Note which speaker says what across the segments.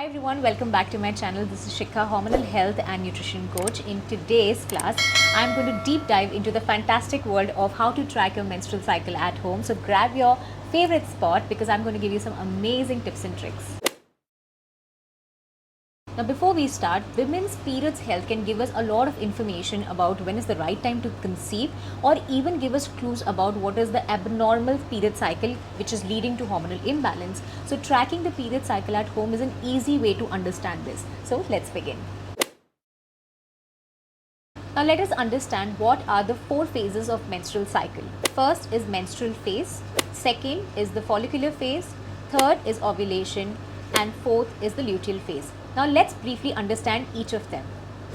Speaker 1: Hi everyone, welcome back to my channel. This is Shikha, hormonal health and nutrition coach. In today's class, I'm going to deep dive into the fantastic world of how to track your menstrual cycle at home. So grab your favorite spot because I'm going to give you some amazing tips and tricks. Now before we start, women's periods health can give us a lot of information about when is the right time to conceive, or even give us clues about what is the abnormal period cycle which is leading to hormonal imbalance. So tracking the period cycle at home is an easy way to understand this. So let's begin. Now let us understand what are the four phases of menstrual cycle. First is menstrual phase, second is the follicular phase, third is ovulation, and fourth is the luteal phase. Now let's briefly understand each of them.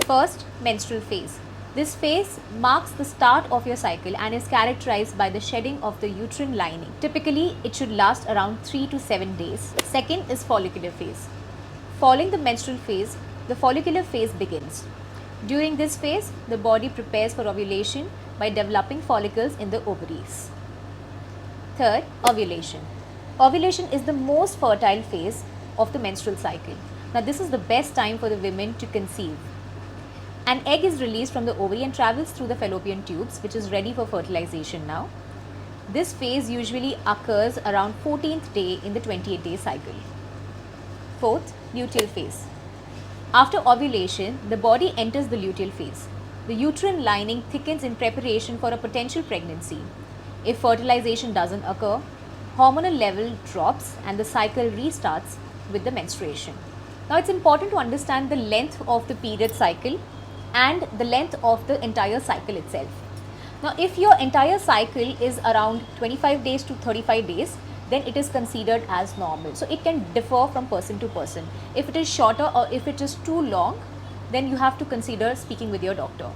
Speaker 1: First, menstrual phase. This phase marks the start of your cycle and is characterized by the shedding of the uterine lining. Typically, it should last around 3 to 7 days. Second is follicular phase. Following the menstrual phase, the follicular phase begins. During this phase, the body prepares for ovulation by developing follicles in the ovaries. Third, ovulation. Ovulation is the most fertile phase of the menstrual cycle. Now this is the best time for the women to conceive. An egg is released from the ovary and travels through the fallopian tubes, which is ready for fertilization now. This phase usually occurs around 14th day in the 28-day cycle. Fourth, luteal phase. After ovulation, the body enters the luteal phase. The uterine lining thickens in preparation for a potential pregnancy. If fertilization doesn't occur, hormonal level drops and the cycle restarts with the menstruation. Now it's important to understand the length of the period cycle and the length of the entire cycle itself. Now if your entire cycle is around 25 days to 35 days, then it is considered as normal. So it can differ from person to person. If it is shorter or if it is too long, then you have to consider speaking with your doctor.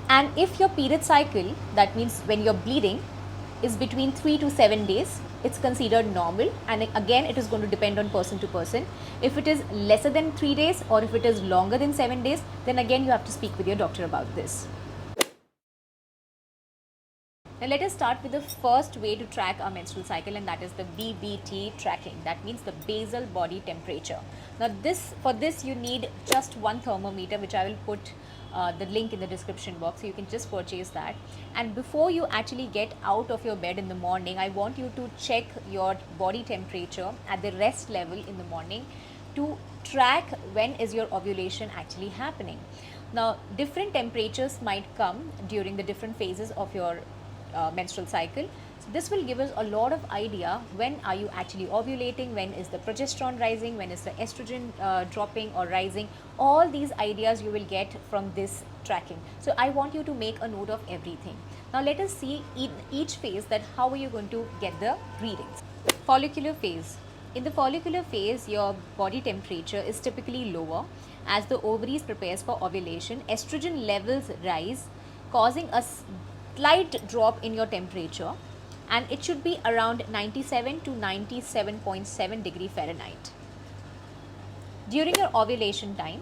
Speaker 1: And if your period cycle, that means when you're bleeding, is between 3 to 7 days, it's considered normal, and again it is going to depend on person to person. If it is lesser than 3 days or if it is longer than 7 days, then again you have to speak with your doctor about this. Now let us start with the first way to track our menstrual cycle, and that is the BBT tracking. That means the basal body temperature. Now for this you need just one thermometer, which I will put the link in the description box, so you can just purchase that. And before you actually get out of your bed in the morning, I want you to check your body temperature at the rest level in the morning to track when is your ovulation actually happening. Now different temperatures might come during the different phases of your menstrual cycle. So this will give us a lot of idea when are you actually ovulating, when is the progesterone rising, when is the estrogen dropping or rising. All these ideas you will get from this tracking. So I want you to make a note of everything. Now let us see in each phase that how are you going to get the readings. Follicular phase. In the follicular phase, your body temperature is typically lower as the ovaries prepares for ovulation. Estrogen levels rise, causing a slight drop in your temperature, and it should be around 97 to 97.7 degree Fahrenheit. During your ovulation time,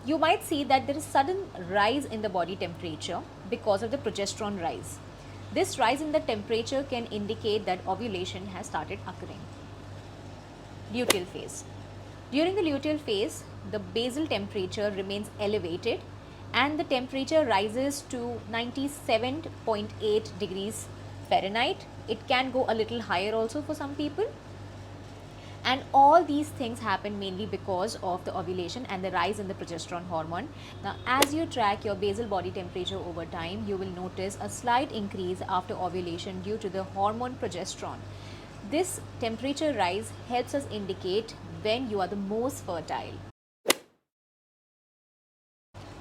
Speaker 1: you might see that there is sudden rise in the body temperature because of the progesterone rise. This rise in the temperature can indicate that ovulation has started occurring. Luteal phase. During the luteal phase, the basal temperature remains elevated and the temperature rises to 97.8 degrees Fahrenheit. It can go a little higher also for some people. And all these things happen mainly because of the ovulation and the rise in the progesterone hormone. Now, as you track your basal body temperature over time, you will notice a slight increase after ovulation due to the hormone progesterone. This temperature rise helps us indicate when you are the most fertile.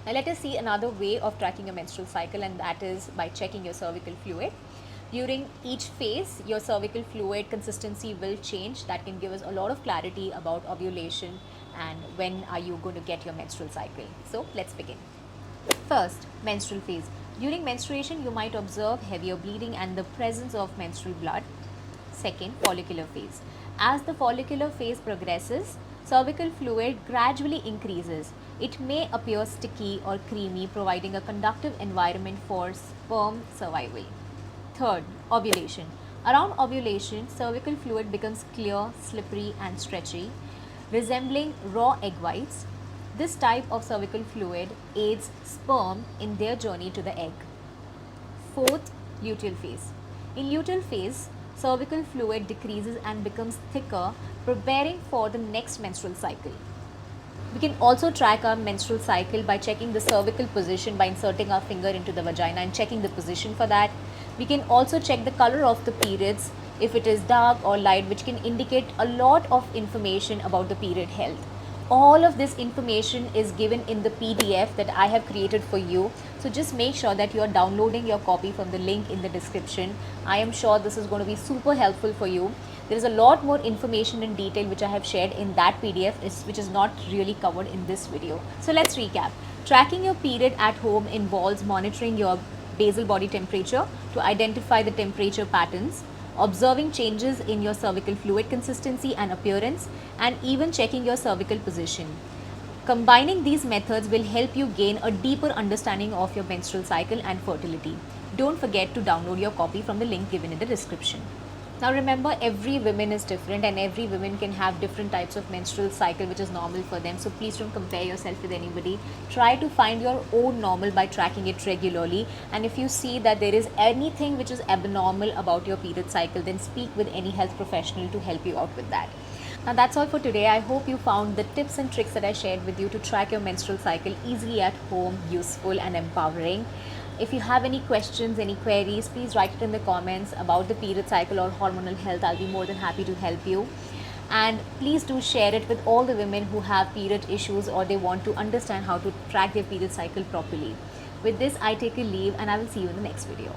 Speaker 1: Now let us see another way of tracking your menstrual cycle, and that is by checking your cervical fluid. During each phase, your cervical fluid consistency will change. That can give us a lot of clarity about ovulation and when are you going to get your menstrual cycle. So let's begin. First, menstrual phase. During menstruation, you might observe heavier bleeding and the presence of menstrual blood. Second, follicular phase. As the follicular phase progresses, cervical fluid gradually increases. It may appear sticky or creamy, providing a conductive environment for sperm survival. Third, ovulation. Around ovulation, cervical fluid becomes clear, slippery and stretchy. Resembling raw egg whites, this type of cervical fluid aids sperm in their journey to the egg. Fourth, luteal phase. In luteal phase, cervical fluid decreases and becomes thicker, preparing for the next menstrual cycle. We can also track our menstrual cycle by checking the cervical position by inserting our finger into the vagina and checking the position for that. We can also check the color of the periods, if it is dark or light, which can indicate a lot of information about the period health. All of this information is given in the PDF that I have created for you. So just make sure that you are downloading your copy from the link in the description. I am sure this is going to be super helpful for you. There is a lot more information in detail which I have shared in that PDF, which is not really covered in this video. So let's recap. Tracking your period at home involves monitoring your basal body temperature to identify the temperature patterns, observing changes in your cervical fluid consistency and appearance, and even checking your cervical position. Combining these methods will help you gain a deeper understanding of your menstrual cycle and fertility. Don't forget to download your copy from the link given in the description. Now remember, every woman is different and every woman can have different types of menstrual cycle which is normal for them. So please don't compare yourself with anybody. Try to find your own normal by tracking it regularly. And if you see that there is anything which is abnormal about your period cycle, then speak with any health professional to help you out with that. Now that's all for today. I hope you found the tips and tricks that I shared with you to track your menstrual cycle easily at home useful and empowering. If you have any questions, any queries, please write it in the comments about the period cycle or hormonal health. I'll be more than happy to help you. And please do share it with all the women who have period issues or they want to understand how to track their period cycle properly. With this, I take a leave and I will see you in the next video.